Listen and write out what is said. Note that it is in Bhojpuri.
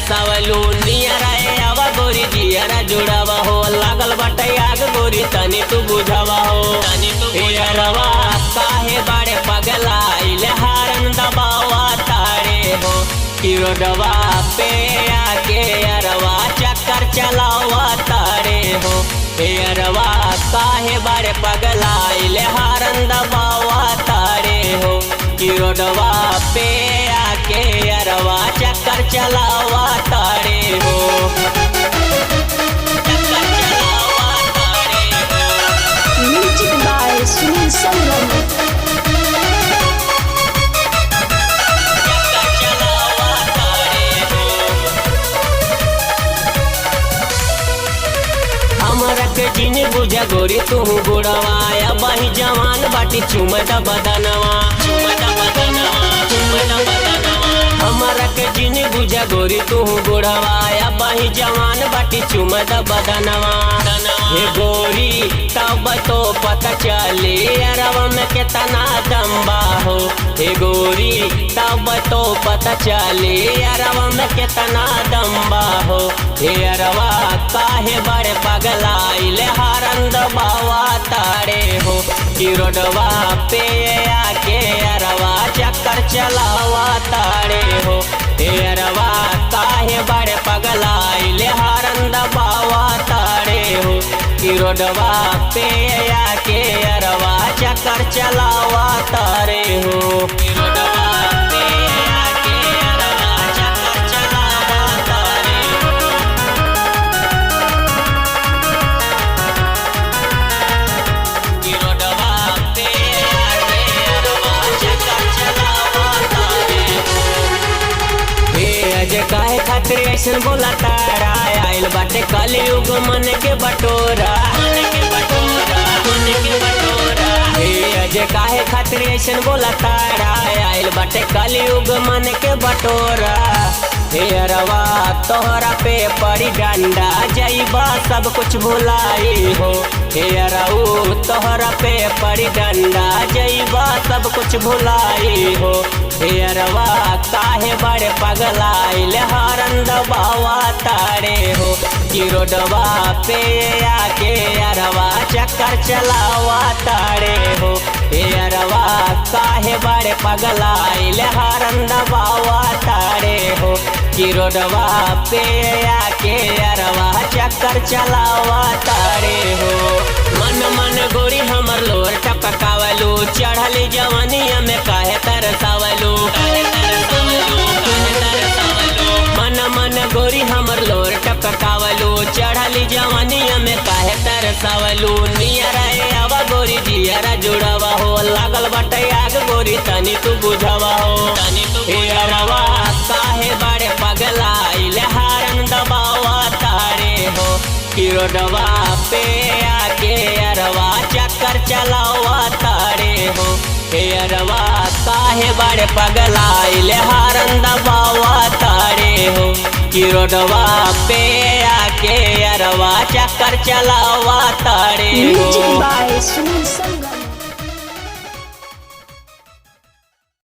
तरसावलू नियरा आवा गोरी जियरा जुड़ावा हो लागल बाटे आग गोरी तनी तू बुझावा हो यारवा काहे बाड़े पगला इले हारन दबावा तारे हो कि रोडवा पे आके यारवा चक्कर चलावा तारे हो यारवा काहे बाड़े पगला इले हारन दबावा तारे हो कि रोडवा पे आके यारवा चक्कर चलावा तारे हो Music by Sunil Sangam. हमरा के जिन बुझा गोरी तू बुढ़वाया बही जवान बाटी चुमदा बदनवा हमरा के जिन बुझा गोरी तू बुढ़वाया बही जवान बाटी चुमदा बदनवा हे गोरी तब तो पता चले अरवा में कितना दम्बा हो हे गोरी तब तो पता चले अरवा में कितना दम्बा हो हे अरवा काहे बड़े पगला इले हारन दबावा तारे हो कि रोडवा पे आके अरवा चक्कर चलावा तारे हो हे अरवा काहे बड़े पगला इले हारन दबावा तारे हो कि रोडवा पे आके अरवा चक्कर चलावा तारे हो कि रोडवा पे आके अरवा चक्कर चलावा तारे हो कि रोडवा पे आके अरवा चक्कर चलावा तारे हो हे अज काहे खातिर ऐसन बोला तारा आइल बाटे कलयुग मन के बटोरा हे अज काहे खातिर ऐसन बोला तारा आइल बाटे कलयुग मन के बटोरा हे अरवा तोहरा पे पड़ी डंडा जईबा सब कुछ भुलाई हो हे अरऊ तोहरा पे पड़ी डंडा जईबा सब कुछ भुलाई हो हे अरवा काहे बड़े पगला इले हारन दबावा तारे हो कि रोडवा पे आके अरवा चक्कर चलावा तारे हो हे अरवा काहे बड़े पगला इले हारन दबावा तारे हो कि रोडवा पे आके अरवा चक्कर चलावा तारे हो मन मन गोरी हमर लोर टपकावलू चढ़ली जवानिया में काहे तरसावलू मन मन गोरी हमर लोर टपकावलू चढ़ली जवानिया में काहे तरसावलू नियरा आवा गोरी जियरा जुड़ावा हो लागल बाटे आग गोरी तनी तू बुझावा हो हे अरवा काहे बड़े पगला इले हारन दबावा तारे हो कि रोडवा पे आके अरवा चक्कर चलावा तारे हो हे अरवा काहे बड़े पगला इले हारन दबावा तारे हो कि रोडवा पे आके अरवा चक्कर चलावा तारे हो। Music by Sunil Sangam.